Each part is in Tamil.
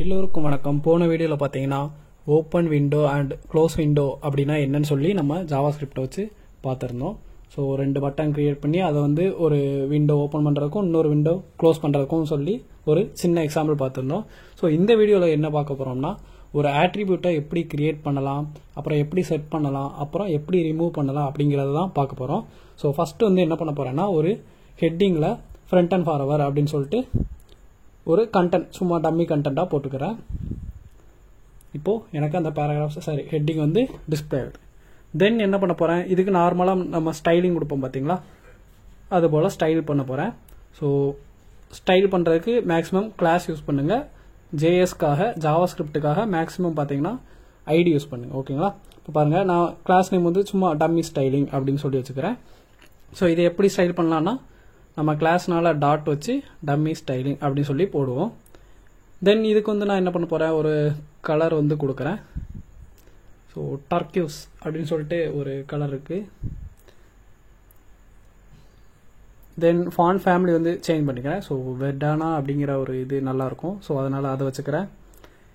எல்லோருக்கும் வணக்கம். போன வீடியோவில் பார்த்தீங்கன்னா open window and close window அப்படின்னா என்னன்னு சொல்லி நம்ம ஜாவாஸ்கிரிப்டை வச்சு பார்த்துருந்தோம். ஸோ 2 பட்டன் கிரியேட் பண்ணி அதை ஒரு விண்டோ ஓப்பன் பண்ணுறதுக்கும் இன்னொரு விண்டோ க்ளோஸ் பண்ணுறதுக்கும் சொல்லி ஒரு சின்ன எக்ஸாம்பிள் பார்த்துருந்தோம். ஸோ இந்த வீடியோவில் என்ன பார்க்க போகிறோம்னா ஒரு ஆட்ரிபியூட்டை எப்படி கிரியேட் பண்ணலாம், அப்புறம் எப்படி செட் பண்ணலாம், அப்புறம் எப்படி ரிமூவ் பண்ணலாம் அப்படிங்கிறத தான் பார்க்க போகிறோம். ஸோ ஃபஸ்ட்டு என்ன பண்ண போகிறேன்னா ஒரு ஹெட்டிங்கில் ஃப்ரண்ட் அண்ட் ஃபார்வர்ட் அப்படின்னு சொல்லிட்டு ஒரு கண்டென்ட் சும்மா டம்மி கண்டென்ட்டாக போட்டுக்கிறேன். இப்போது எனக்கு அந்த பேராகிராஃப்ஸ் ஹெட்டிங் டிஸ்பிளே ஆகுது. தென் என்ன பண்ண போகிறேன், இதுக்கு நார்மலாக நம்ம ஸ்டைலிங் கொடுப்போம் பார்த்தீங்களா, அதுபோல் ஸ்டைல் பண்ண போகிறேன். ஸோ ஸ்டைல் பண்ணுறதுக்கு மேக்ஸிமம் கிளாஸ் யூஸ் பண்ணுங்கள். ஜேஎஸ்க்காக ஜாவாஸ்கிரிப்டுக்காக மேக்ஸிமம் பார்த்தீங்கன்னா ஐடி யூஸ் பண்ணுங்கள். ஓகேங்களா? இப்போ பாருங்கள், நான் கிளாஸ் நேம் சும்மா டம்மி ஸ்டைலிங் அப்படின்னு சொல்லி வச்சுக்கிறேன். ஸோ இதை எப்படி ஸ்டைல் பண்ணலான்னா நம்ம கிளாஸ்னால டாட் வச்சு டம்மி ஸ்டைலிங் அப்படின்னு சொல்லி போடுவோம். தென் இதுக்கு நான் என்ன பண்ண போகிறேன், ஒரு கலர் கொடுக்குறேன். ஸோ டர்க்யூஸ் அப்படின்னு சொல்லிட்டு ஒரு கலர் இருக்குது. தென் ஃபாண்ட் ஃபேமிலி சேஞ்ச் பண்ணிக்கிறேன். ஸோ வெட்டானா அப்படிங்கிற ஒரு இது நல்லாயிருக்கும். ஸோ அதனால் அதை வச்சுக்கிறேன்.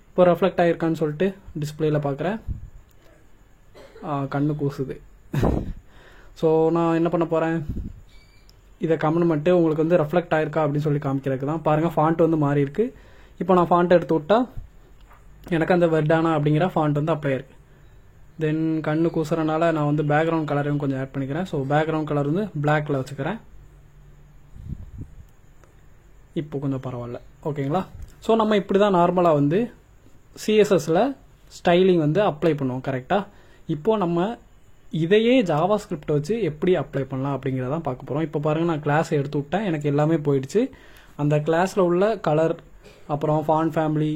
இப்போ ரெஃப்ளெக்ட் ஆகிருக்கான்னு சொல்லிட்டு டிஸ்பிளேயில் பார்க்குறேன். கண்ணு கூசுது. ஸோ நான் என்ன பண்ண போகிறேன், இதை கமெண்ட் பண்ணிட்டு உங்களுக்கு ரெஃப்ளெக்ட் ஆயிருக்கா அப்படின்னு சொல்லி காமிக்கிறதுக்கு தான். பாருங்கள், ஃபாண்ட் மாறி இருக்கு. இப்போ நான் ஃபாண்ட் எடுத்து விட்டா எனக்கு அந்த வெர்டானா அப்படிங்கிற ஃபாண்ட் அப்ளை இருக்கு. தென் கண்ணு கூசுறனால நான் பேக்ரவுண்ட் கலரையும் கொஞ்சம் ஆட் பண்ணிக்கிறேன். ஸோ பேக்ரவுண்ட் கலர் பிளாக்ல வச்சுக்கிறேன். இப்போ கொஞ்சம் பரவாயில்ல. ஓகேங்களா? ஸோ நம்ம இப்படி தான் நார்மலாக சிஎஸ்எஸ்ல ஸ்டைலிங் அப்ளை பண்ணுவோம். கரெக்டாக? இப்போ நம்ம இதையே ஜாவாஸ்கிரிப்டை வச்சு எப்படி அப்ளை பண்ணலாம் அப்படிங்கிறதான் பார்க்க போகிறோம். இப்போ பாருங்கள், நான் கிளாஸை எடுத்து விட்டேன். எனக்கு எல்லாமே போயிடுச்சு. அந்த கிளாஸில் உள்ள கலர், அப்புறம் ஃபாண்ட் ஃபேமிலி,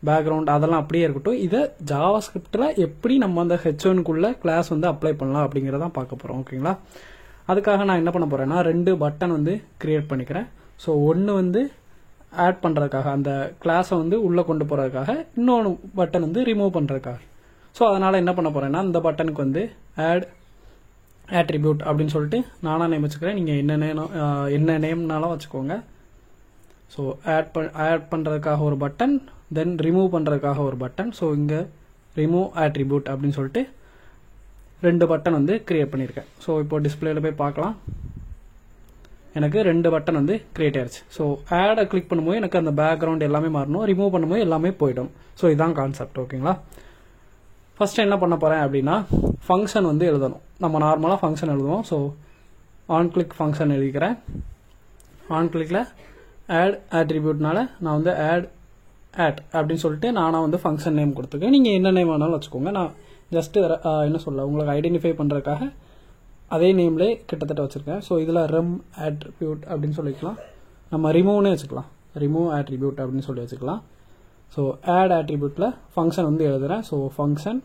பேக்ரவுண்ட் அதெல்லாம் அப்படியே இருக்கட்டும். இதை ஜாவாஸ்கிரிப்டில் எப்படி நம்ம அந்த ஹெச்1க்குள்ள கிளாஸ் அப்ளை பண்ணலாம் அப்படிங்கிறதான் பார்க்க போகிறோம். ஓகேங்களா? அதுக்காக நான் என்ன பண்ண போகிறேன்னா 2 பட்டன் கிரியேட் பண்ணிக்கிறேன். ஸோ ஒன்று ஆட் பண்ணுறதுக்காக, அந்த கிளாஸை உள்ளே கொண்டு போகிறதுக்காக, இன்னொன்று பட்டன் ரிமூவ் பண்ணுறதுக்காக. ஸோ அதனால் என்ன பண்ண போகிறேன்னா இந்த பட்டனுக்கு ஆட் ஆட்ரிபியூட் அப்படின்னு சொல்லிட்டு நானாக நேம் வச்சுக்கிறேன். நீங்கள் என்ன நேம்னாலும் வச்சுக்கோங்க. ஸோ ஆட் பண்ணுறதுக்காக ஒரு பட்டன், தென் ரிமூவ் பண்ணுறதுக்காக ஒரு பட்டன். ஸோ இங்கே ரிமூவ் ஆட்ரிபியூட் அப்படின்னு சொல்லிட்டு 2 பட்டன் கிரியேட் பண்ணியிருக்கேன். ஸோ இப்போ டிஸ்பிளேல போய் பார்க்கலாம். எனக்கு 2 பட்டன் கிரியேட் ஆயிடுச்சு. ஸோ ஆடை கிளிக் பண்ணும்போது எனக்கு அந்த பேக்ரவுண்ட் எல்லாமே மாறணும், ரிமூவ் பண்ணும்போது எல்லாமே போயிடும். ஸோ இதுதான் கான்செப்ட். ஓகேங்களா? ஃபர்ஸ்ட் என்ன பண்ண போகிறேன் அப்படின்னா ஃபங்க்ஷன் எழுதணும். நம்ம நார்மலாக ஃபங்க்ஷன் எழுதுவோம். ஸோ ஆன் கிளிக் ஃபங்க்ஷன் எழுதிக்கிறேன். ஆன் கிளிக்கில் ஆட் ஆட்ரிபியூட்னால நான் ஆட் அப்படின்னு சொல்லிட்டு நானாக ஃபங்க்ஷன் நேம் கொடுத்துருக்கேன். நீங்கள் என்ன நேம் வேணாலும் வச்சுக்கோங்க. நான் ஜஸ்ட்டு என்ன சொல்ல உங்களுக்கு ஐடென்டிஃபை பண்ணுறதுக்காக அதே நேம்லேயே கிட்டத்தட்ட வச்சுருக்கேன். ஸோ இதில் ரெம் ஆட்ரிபியூட் அப்படின்னு சொல்லிக்கலாம். நம்ம ரிமூவ்னே வச்சுக்கலாம். ரிமூவ் ஆட்ரிபியூட் அப்படின்னு சொல்லி வச்சுக்கலாம். ஸோ ஆட் ஆட்ரிபியூட்டில் ஃபங்க்ஷன் எழுதுகிறேன். ஸோ ஃபங்க்ஷன்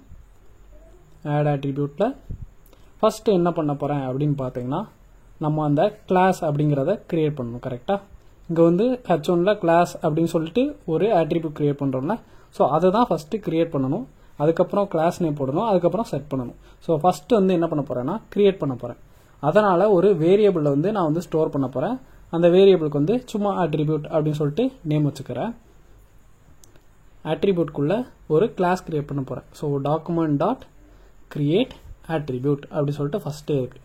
ஆட் ஆட்ரிபியூட்டில் ஃபஸ்ட்டு என்ன பண்ண போகிறேன் அப்படின்னு பார்த்தீங்கன்னா நம்ம அந்த கிளாஸ் அப்படிங்கிறத கிரியேட் பண்ணணும். கரெக்டாக? இங்கே ஹெச்1ல கிளாஸ் அப்படின்னு சொல்லிட்டு ஒரு ஆட்ரிபியூட் கிரியேட் பண்ணுறோம்ல. ஸோ அதை தான் ஃபஸ்ட்டு கிரியேட் பண்ணணும். அதுக்கப்புறம் கிளாஸ் நேம் போடணும், அதுக்கப்புறம் செட் பண்ணணும். ஸோ ஃபஸ்ட்டு என்ன பண்ண போகிறேன்னா கிரியேட் பண்ண போகிறேன். அதனால் ஒரு வேரியபிளில் நான் ஸ்டோர் பண்ண போகிறேன். அந்த வேரியபிளுக்கு சும்மா ஆட்ரிபியூட் அப்படின்னு சொல்லிட்டு நேம் வச்சுக்கிறேன். ஆட்ரிபியூட்குள்ள ஒரு கிளாஸ் கிரியேட் பண்ண போகிறேன். So document dot create attribute அப்படி சொல்லிட்டு ஃபஸ்ட்டே இருக்கு.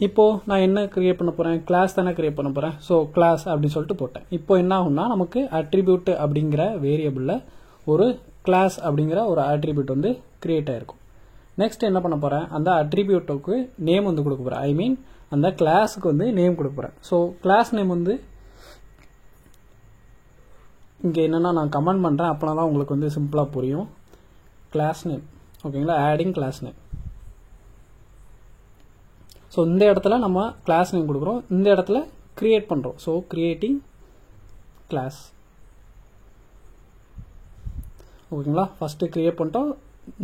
இப்போது நான் என்ன கிரியேட் பண்ண போகிறேன், கிளாஸ் தானே கிரியேட் பண்ண போகிறேன். ஸோ கிளாஸ் அப்படின்னு சொல்லிட்டு போட்டேன். இப்போ என்ன ஆகும்னா நமக்கு ஆட்ரிபியூட் அப்படிங்கிற வேரியபிளில் ஒரு கிளாஸ் அப்படிங்கிற ஒரு ஆட்ரிபியூட் கிரியேட் ஆகிருக்கும். நெக்ஸ்ட் என்ன பண்ண போகிறேன், அந்த ஆட்ரிபியூட்டுக்கு நேம் கொடுக்க போகிறேன். ஐ மீன் அந்த கிளாஸுக்கு நேம் கொடுக்க போகிறேன். ஸோ கிளாஸ் நேம் இங்கே என்னென்னா நான் கமெண்ட் பண்ணுறேன், அப்படின்னா தான் உங்களுக்கு சிம்பிளாக புரியும். Class name. ஓகேங்களா? Adding class name. ஸோ இந்த இடத்துல நம்ம கிளாஸ் நேம் கொடுக்குறோம், இந்த இடத்துல கிரியேட் பண்ணுறோம். So creating class. ஓகேங்களா? ஃபஸ்ட்டு கிரியேட் பண்ணிட்டோம்,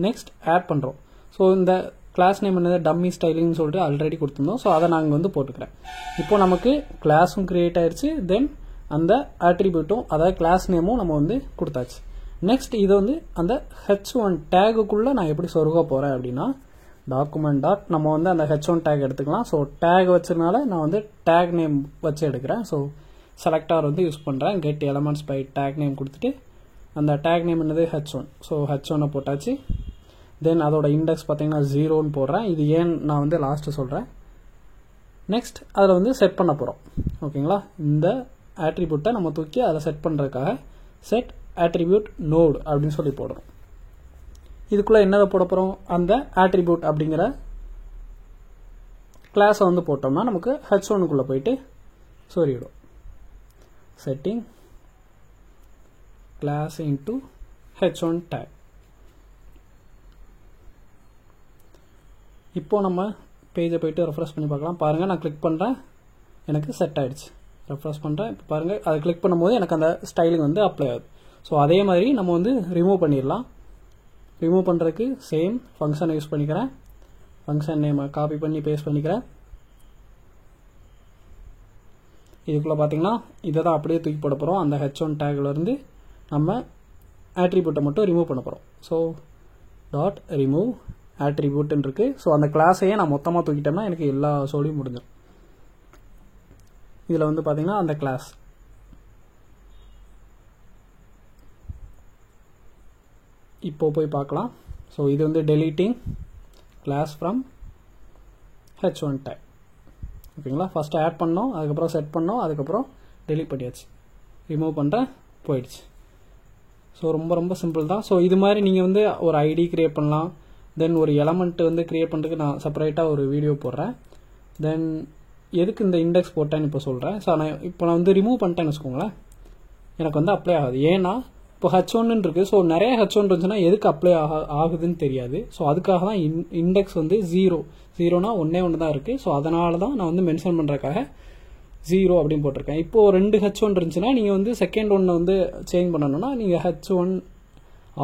நெக்ஸ்ட் ஆட் பண்ணுறோம். ஸோ இந்த கிளாஸ் நேம் என்னது, டம்மி ஸ்டைலிங்னு சொல்லிட்டு ஆல்ரெடி கொடுத்துருந்தோம். ஸோ அதை நாங்கள் போட்டுக்கிறேன். இப்போ நமக்கு கிளாஸும் கிரியேட் ஆயிடுச்சு, தென் அந்த ஆட்ரிபியூட்டும் அதாவது கிளாஸ் நேமும் நம்ம கொடுத்தாச்சு. நெக்ஸ்ட் இதை அந்த ஹெச்1 டேகுக்குள்ளே நான் எப்படி சொருக போகிறேன் அப்படின்னா டாக்குமெண்ட் டாட் நம்ம அந்த ஹெச்1 டேக் எடுத்துக்கலாம். ஸோ டேக் வச்சதுனால நான் டேக் நேம் வச்சு எடுக்கிறேன். ஸோ செலக்டார் யூஸ் பண்ணுறேன். Get elements bye take name கொடுத்துட்டு அந்த டேக் நேம் என்னது h1. ஸோ h1 போட்டாச்சு. தென் அதோட இண்டெக்ஸ் பார்த்தீங்கன்னா 0ன்னு போடுறேன். இது ஏன் நான் வந்து லாஸ்ட்டு சொல்கிறேன். நெக்ஸ்ட் அதில் வந்து செட் பண்ண போகிறோம். ஓகேங்களா, இந்த ஆட்ரிபியூட்டை நம்ம தூக்கி அதை செட் பண்ணுறதுக்காக செட் ஆட்ரிபியூட் நோடு அப்படின்னு சொல்லி போடுறோம். இதுக்குள்ளே என்னதை போட போகிறோம், அந்த ஆட்ரிபியூட் அப்படிங்கிற கிளாஸை வந்து போட்டோம்னா நமக்கு h1க்குள்ளே போயிட்டு சொருகிடும். Setting class into h1 tag. இப்போ நம்ம பேஜை போயிட்டு ரெஃப்ரெஷ் பண்ணி பார்க்கலாம். பாருங்கள், நான் கிளிக் பண்ணுறேன், எனக்கு செட் ஆகிடுச்சு. ரெஃப்ரெஷ் பண்ணுறேன், இப்போ பாருங்கள் அதை கிளிக் பண்ணும்போது எனக்கு அந்த ஸ்டைலிங் வந்து அப்ளை ஆகுது. ஸோ அதே மாதிரி நம்ம வந்து ரிமூவ் பண்ணிடலாம். ரிமூவ் பண்ணுறதுக்கு சேம் ஃபங்க்ஷனை யூஸ் பண்ணிக்கிறேன். ஃபங்க்ஷன் நேமை காப்பி பண்ணி பேஸ்ட் பண்ணிக்கிறேன். இதுக்குள்ளே பார்த்தீங்கன்னா இதை தான் அப்படியே தூக்கி போட போகிறோம். அந்த h1 டேக்லேருந்து நம்ம ஆட்ரிபியூட்டை மட்டும் ரிமூவ் பண்ண போகிறோம். ஸோ டாட் ரிமூவ் ஆட்ரிபியூட்னு இருக்குது. ஸோ அந்த கிளாஸையே நான் மொத்தமாக தூக்கிட்டோம்னா எனக்கு எல்லா சோடியும் முடிஞ்சிடும். இதில் வந்து பார்த்தீங்கன்னா அந்த கிளாஸ் இப்போ போய் பார்க்கலாம். ஸோ இது வந்து deleting class from h1 tag. ஓகேங்களா, ஃபஸ்ட்டு ஆட் பண்ணோம், அதுக்கப்புறம் செட் பண்ணோம், அதுக்கப்புறம் டெலீட் பண்ணியாச்சு. ரிமூவ் பண்ணுறேன், போயிடுச்சு. ஸோ ரொம்ப ரொம்ப சிம்பிள் தான். ஸோ இது மாதிரி நீங்கள் வந்து ஒரு ஐடி க்ரியேட் பண்ணலாம். தென் ஒரு எலமெண்ட் வந்து க்ரியேட் பண்ணுறதுக்கு நான் செப்பரேட்டாக ஒரு வீடியோ போடுறேன். தென் எதுக்கு இந்த இண்டெக்ஸ் போட்டேன்னு இப்போ சொல்கிறேன். ஸோ நான் வந்து ரிமூவ் பண்ணிட்டேன்னு வச்சுக்கோங்களேன், எனக்கு வந்து அப்ளை ஆகாது. ஏன்னா இப்போ h1 இருக்குது. ஸோ நிறைய h1 இருந்துச்சுன்னா எதுக்கு அப்ளை ஆகுதுன்னு தெரியாது. ஸோ அதுக்காக தான் இண்டெக்ஸ் வந்து 0னா ஒன்றே தான் இருக்குது. ஸோ அதனால தான் நான் வந்து மென்ஷன் பண்ணுறதுக்காக 0 அப்படின்னு போட்டிருக்கேன். இப்போது 2 h1 இருந்துச்சுன்னா நீங்கள் வந்து செகண்ட் ஒன்னை வந்து சேஞ்ச் பண்ணணும்னா நீங்கள் h1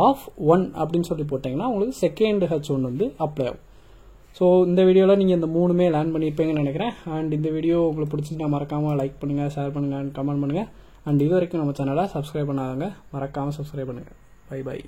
ஆஃப் 1 அப்படின்னு சொல்லி போட்டிங்கன்னா உங்களுக்கு செகண்ட் h1 வந்து அப்ளை ஆகும். ஸோ இந்த வீடியோவில் நீங்கள் இந்த 3மே லேர்ன் பண்ணியிருப்பீங்கன்னு நினைக்கிறேன். அண்ட் இந்த வீடியோ உங்களுக்கு பிடிச்சிருந்தா மறக்காமல் லைக் பண்ணுங்கள், ஷேர் பண்ணுங்கள், அண்ட் கமெண்ட் பண்ணுங்கள். அண்ட் இது வரைக்கும் நம்ம சேனலை சப்ஸ்கிரைப் பண்ணாதவங்க மறக்காமல் சப்ஸ்கிரைப் பண்ணுங்கள். Bye by.